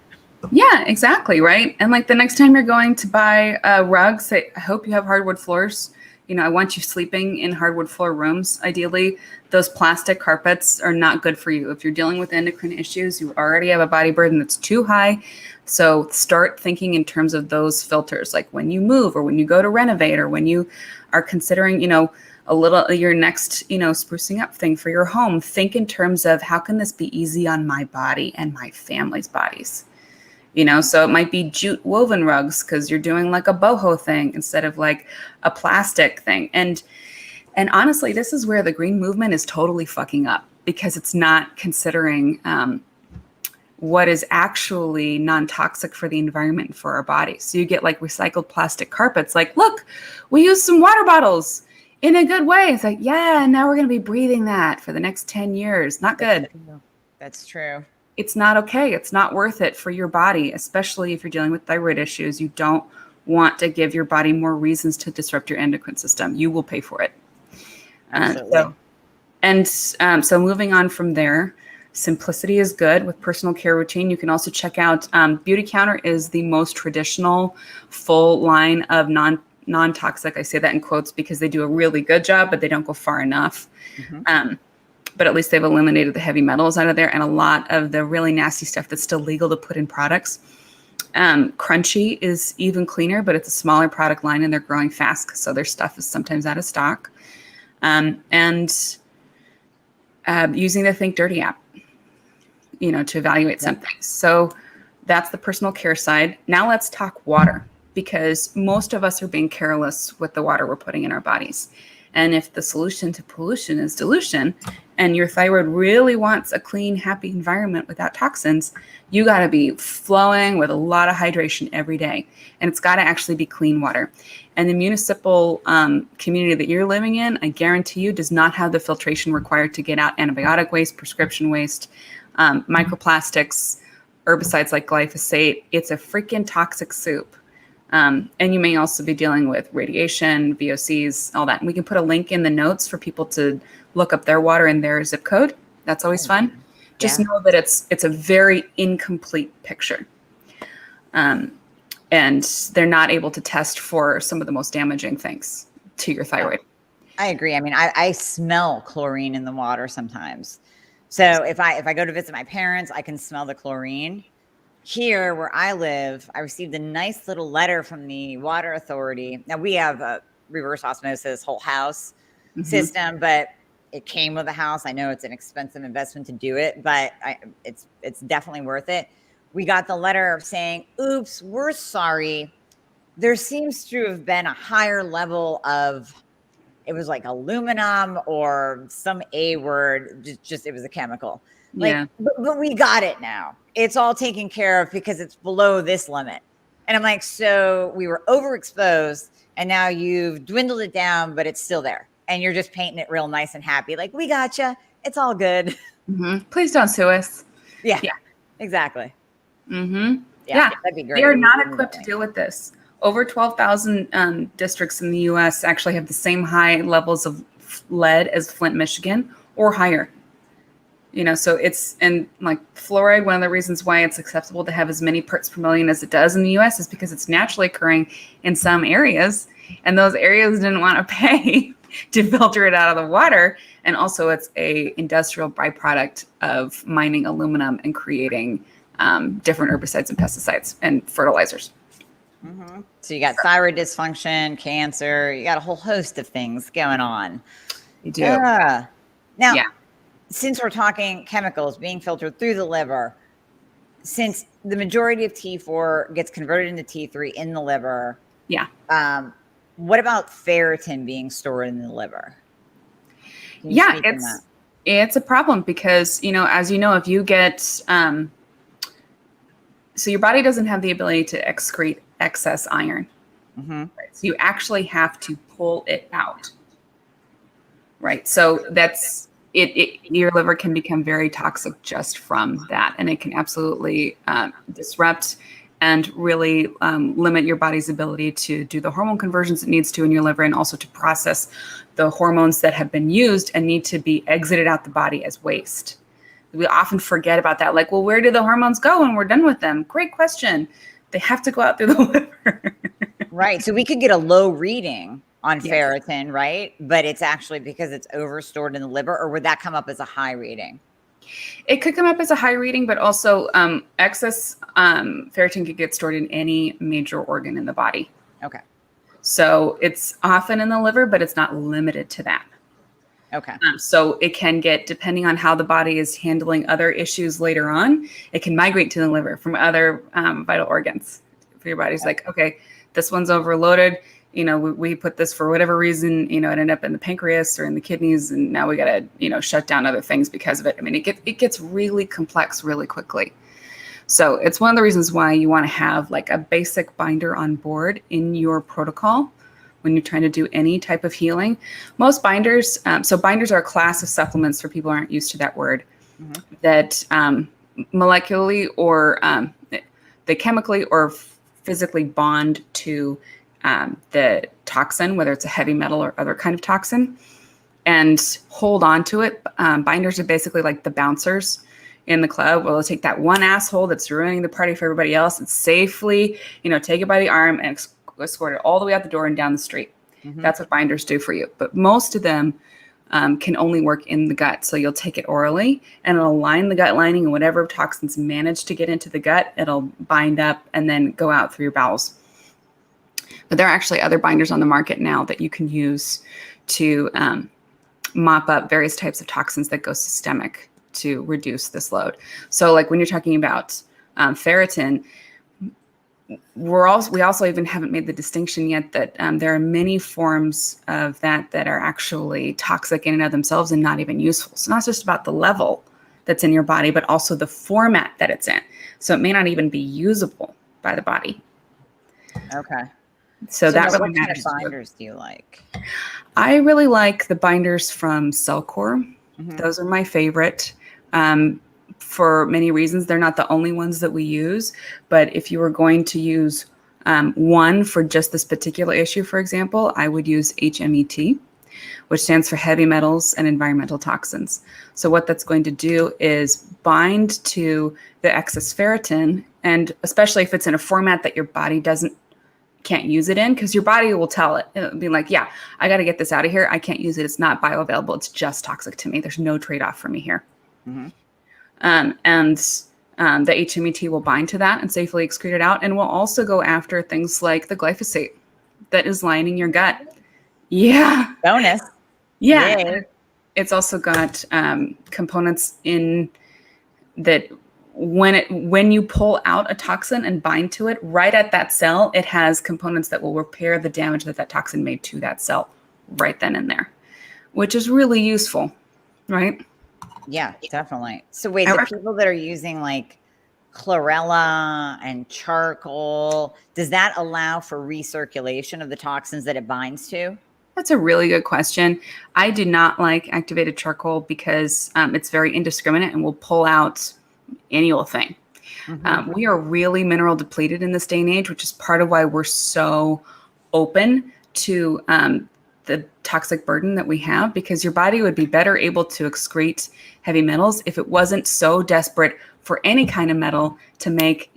Speaker 2: Yeah, exactly. Right. And like the next time you're going to buy a rug, say, I hope you have hardwood floors. I want you sleeping in hardwood floor rooms. Ideally, those plastic carpets are not good for you. If you're dealing with endocrine issues, you already have a body burden that's too high. So start thinking in terms of those filters, like when you move or when you go to renovate or when you are considering, a little your next, sprucing up thing for your home. Think in terms of, how can this be easy on my body and my family's bodies? So it might be jute woven rugs because you're doing like a boho thing instead of like a plastic thing. And honestly, this is where the green movement is totally fucking up, because it's not considering what is actually non-toxic for the environment and for our bodies. So you get like recycled plastic carpets. Like, look, we use some water bottles in a good way. It's like, yeah, now we're going to be breathing that for the next 10 years. Not good.
Speaker 1: That's true.
Speaker 2: It's not okay. It's not worth it for your body, especially if you're dealing with thyroid issues. You don't want to give your body more reasons to disrupt your endocrine system. You will pay for it.
Speaker 1: Absolutely.
Speaker 2: And so moving on from there, simplicity is good with personal care routine. You can also check out Beauty Counter is the most traditional full line of non-toxic. I say that in quotes because they do a really good job, but they don't go far enough. But at least they've eliminated the heavy metals out of there and a lot of the really nasty stuff that's still legal to put in products. Crunchy is even cleaner, but it's a smaller product line and they're growing fast. So their stuff is sometimes out of stock. And using the Think Dirty app, to evaluate something. So that's the personal care side. Now let's talk water, because most of us are being careless with the water we're putting in our bodies. And if the solution to pollution is dilution, and your thyroid really wants a clean, happy environment without toxins, you got to be flowing with a lot of hydration every day. And it's got to actually be clean water. And the municipal community that you're living in, I guarantee you, does not have the filtration required to get out antibiotic waste, prescription waste, microplastics, herbicides like glyphosate. It's a freaking toxic soup. And you may also be dealing with radiation, VOCs, all that. And we can put a link in the notes for people to look up their water and their zip code. That's always fun. Just know that it's a very incomplete picture. And they're not able to test for some of the most damaging things to your thyroid.
Speaker 1: I agree. I mean, I smell chlorine in the water sometimes. So if I go to visit my parents, I can smell the chlorine. Here where I live, I received a nice little letter from the water authority. Now we have a reverse osmosis whole house system, but it came with a house. I know it's an expensive investment to do it, but it's definitely worth it. We got the letter saying, oops, we're sorry. There seems to have been a higher level of, it was like aluminum or some A word, just it was a chemical. But we got it now. It's all taken care of because it's below this limit. And I'm like, so we were overexposed and now you've dwindled it down, but it's still there. And you're just painting it real nice and happy. Like, we gotcha. It's all good.
Speaker 2: Please don't sue us.
Speaker 1: Yeah, exactly.
Speaker 2: Yeah,
Speaker 1: that'd be great.
Speaker 2: They are not equipped to deal with this. Over 12,000 districts in the U.S. actually have the same high levels of lead as Flint, Michigan, or higher. So it's, and like fluoride, one of the reasons why it's acceptable to have as many parts per million as it does in the U.S. is because it's naturally occurring in some areas, and those areas didn't want to pay to filter it out of the water. And also it's a industrial byproduct of mining aluminum and creating different herbicides and pesticides and fertilizers.
Speaker 1: So you got thyroid dysfunction, cancer, you got a whole host of things going on.
Speaker 2: You do.
Speaker 1: Now, since we're talking chemicals being filtered through the liver, since the majority of T4 gets converted into T3 in the liver, what about ferritin being stored in the liver?
Speaker 2: It's a problem because, as you know, if you get, so your body doesn't have the ability to excrete excess iron. Right? So you actually have to pull it out. Right. So that's it. Your liver can become very toxic just from that. And it can absolutely disrupt and really limit your body's ability to do the hormone conversions it needs to in your liver, and also to process the hormones that have been used and need to be exited out the body as waste. We often forget about that. Like, well, where do the hormones go when we're done with them? Great question. They have to go out through the liver.
Speaker 1: Right. So we could get a low reading on ferritin, right? But it's actually because it's overstored in the liver, or would that come up as a high reading?
Speaker 2: It could come up as a high reading, but also excess ferritin could get stored in any major organ in the body.
Speaker 1: Okay.
Speaker 2: So it's often in the liver, but it's not limited to that.
Speaker 1: Okay.
Speaker 2: So it can get, depending on how the body is handling other issues later on, it can migrate to the liver from other vital organs. If your body's like, okay, this one's overloaded, we put this for whatever reason, it ended up in the pancreas or in the kidneys, and now we got to, shut down other things because of it. I mean, it gets really complex really quickly. So it's one of the reasons why you want to have like a basic binder on board in your protocol when you're trying to do any type of healing. Most binders, so binders are a class of supplements for people who aren't used to that word, that molecularly or they chemically or physically bond to the toxin, whether it's a heavy metal or other kind of toxin. and hold on to it. Binders are basically like the bouncers in the club. Well, they'll take that one asshole that's ruining the party for everybody else and safely, take it by the arm and escort it all the way out the door and down the street. Mm-hmm. That's what binders do for you. But most of them can only work in the gut. So you'll take it orally and it'll line the gut lining, and whatever toxins manage to get into the gut, it'll bind up and then go out through your bowels. But there are actually other binders on the market now that you can use to mop up various types of toxins that go systemic to reduce this load. So like when you're talking about ferritin, we also even haven't made the distinction yet that there are many forms of that are actually toxic in and of themselves and not even useful. So not just about the level that's in your body, but also the format that it's in. So it may not even be usable by the body.
Speaker 1: Okay.
Speaker 2: So that really
Speaker 1: what
Speaker 2: matters.
Speaker 1: What kind of binders do you like?
Speaker 2: I really like the binders from Cellcore.
Speaker 1: Mm-hmm.
Speaker 2: Those are my favorite. For many reasons. They're not the only ones that we use, but if you were going to use one for just this particular issue, for example, I would use HMET, which stands for heavy metals and environmental toxins. So what that's going to do is bind to the excess ferritin, and especially if it's in a format that your body can't use it in, because your body will tell it. It'll be like, yeah, I got to get this out of here. I can't use it. It's not bioavailable. It's just toxic to me. There's no trade-off for me here.
Speaker 1: Mm-hmm.
Speaker 2: The HMET will bind to that and safely excrete it out, and will also go after things like the glyphosate that is lining your gut. Yeah.
Speaker 1: Bonus.
Speaker 2: Yeah.
Speaker 1: Yay.
Speaker 2: It's also got components in that when you pull out a toxin and bind to it, right at that cell, it has components that will repair the damage that toxin made to that cell right then and there, which is really useful, right?
Speaker 1: Yeah, definitely. So wait, the people that are using like chlorella and charcoal, does that allow for recirculation of the toxins that it binds to?
Speaker 2: That's a really good question. I do not like activated charcoal because it's very indiscriminate and will pull out any old thing. Mm-hmm. We are really mineral depleted in this day and age, which is part of why we're so open to the toxic burden that we have, because your body would be better able to excrete heavy metals if it wasn't so desperate for any kind of metal to make,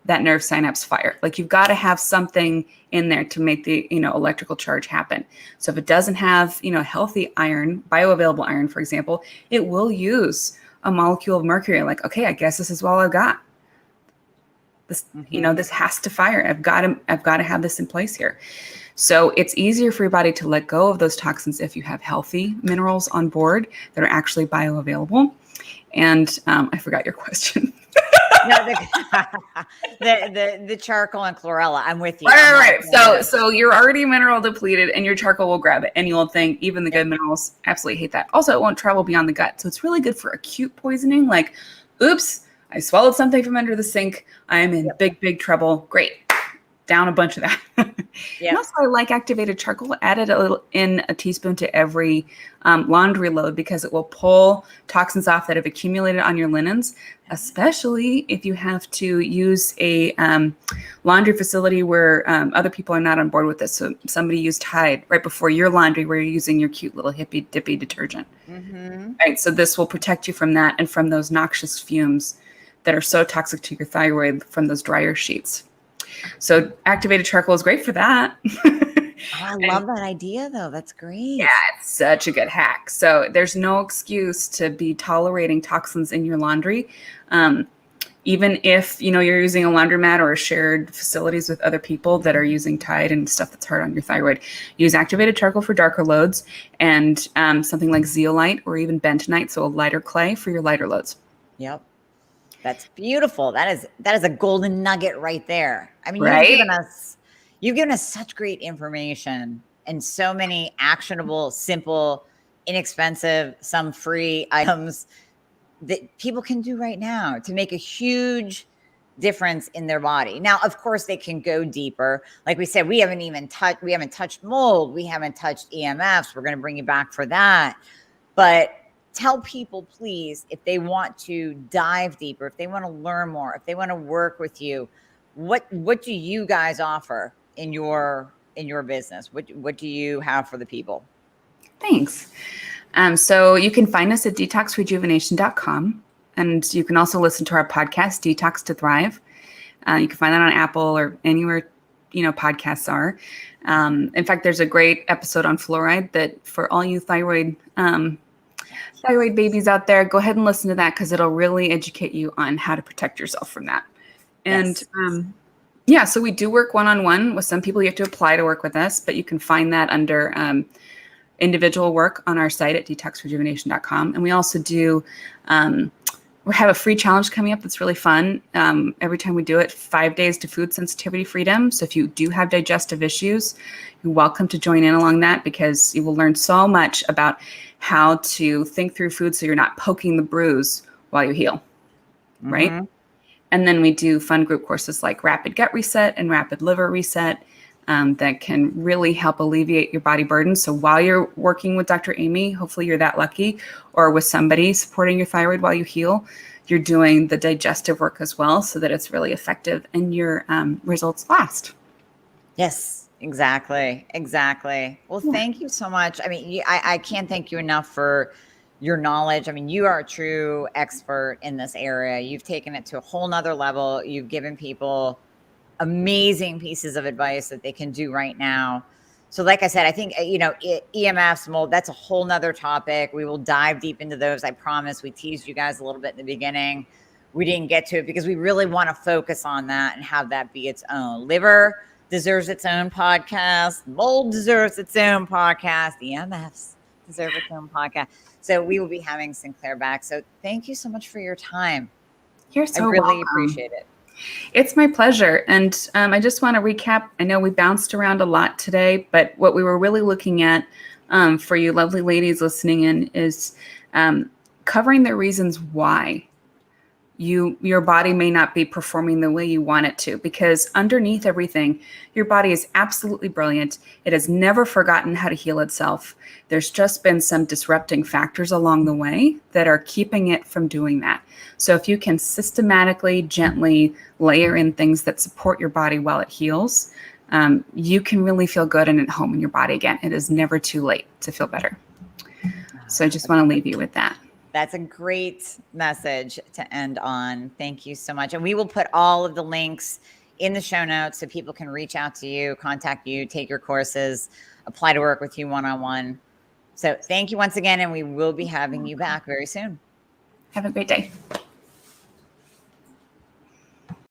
Speaker 2: that nerve synapse fire. Like you've got to have something in there to make the, electrical charge happen. So if it doesn't have, healthy iron, bioavailable iron, for example, it will use a molecule of mercury. Like, okay, I guess this is all I've got. This,
Speaker 1: mm-hmm.
Speaker 2: This has to fire. I've got to have this in place here. So it's easier for your body to let go of those toxins if you have healthy minerals on board that are actually bioavailable. And I forgot your question.
Speaker 1: No, the charcoal and chlorella. I'm with you.
Speaker 2: Right. So you're already mineral depleted, and your charcoal will grab it. Any old thing, even the good minerals, absolutely hate that. Also, it won't travel beyond the gut. So it's really good for acute poisoning. Like, oops, I swallowed something from under the sink. I am in big trouble. Great. Down a bunch of that. And also, I like activated charcoal. Add it a teaspoon to every laundry load, because it will pull toxins off that have accumulated on your linens, especially if you have to use a laundry facility where other people are not on board with this. So somebody used Tide right before your laundry where you're using your cute little hippy dippy detergent. Mm-hmm. Right. So this will protect you from that and from those noxious fumes that are so toxic to your thyroid from those dryer sheets. So activated charcoal is great for that.
Speaker 1: I love that idea, though. That's great.
Speaker 2: Yeah, it's such a good hack. So there's no excuse to be tolerating toxins in your laundry. Even if, you're using a laundromat or shared facilities with other people that are using Tide and stuff that's hard on your thyroid, use activated charcoal for darker loads, and something like zeolite or even bentonite, so a lighter clay for your lighter loads.
Speaker 1: Yep. That's beautiful. That is a golden nugget right there. I mean,
Speaker 2: right?
Speaker 1: you've given us such great information and so many actionable, simple, inexpensive, some free items that people can do right now to make a huge difference in their body. Now, of course, they can go deeper. Like we said, we haven't touched mold. We haven't touched EMFs. We're going to bring you back for that. But tell people, please, if they want to dive deeper, if they want to learn more, if they want to work with you, what do you guys offer in your business? What do you have for the people?
Speaker 2: Thanks. So you can find us at detoxrejuvenation.com. And you can also listen to our podcast, Detox to Thrive. You can find that on Apple or anywhere, podcasts are. In fact, there's a great episode on fluoride that for all you thyroid babies out there, go ahead and listen to that because it'll really educate you on how to protect yourself from that. And so we do work one-on-one with some people. You have to apply to work with us, but you can find that under individual work on our site at detoxrejuvenation.com. And we also do, we have a free challenge coming up that's really fun. Every time we do it, 5 days to food sensitivity freedom. So if you do have digestive issues, you're welcome to join in along that because you will learn so much about how to think through food so you're not poking the bruise while you heal, right? And then we do fun group courses like Rapid Gut Reset and Rapid Liver Reset that can really help alleviate your body burden. So while you're working with Dr. Amie, hopefully you're that lucky, or with somebody supporting your thyroid while you heal, you're doing the digestive work as well so that it's really effective and your results last.
Speaker 1: Yes, exactly. Well, thank you so much. I mean, I can't thank you enough for your knowledge. I mean, you are a true expert in this area. You've taken it to a whole nother level. You've given people amazing pieces of advice that they can do right now. So like I said, I think, EMFs, mold, that's a whole nother topic. We will dive deep into those. I promise. We teased you guys a little bit in the beginning. We didn't get to it because we really want to focus on that and have that be its own. Liver deserves its own podcast. Mold deserves its own podcast. EMFs deserve its own podcast. So we will be having Sinclair back. So thank you so much for your time.
Speaker 2: You're so
Speaker 1: I really
Speaker 2: welcome.
Speaker 1: appreciate it.
Speaker 2: It's my pleasure. And I just want to recap. I know we bounced around a lot today, but what we were really looking at for you lovely ladies listening in is covering the reasons why your body may not be performing the way you want it to, because underneath everything, your body is absolutely brilliant. It has never forgotten how to heal itself. There's just been some disrupting factors along the way that are keeping it from doing that. So if you can systematically, gently layer in things that support your body while it heals, you can really feel good and at home in your body again. It is never too late to feel better. So I just want to leave you with that.
Speaker 1: That's a great message to end on. Thank you so much. And we will put all of the links in the show notes so people can reach out to you, contact you, take your courses, apply to work with you one-on-one. So thank you once again, and we will be having you back very soon.
Speaker 2: Have a great day.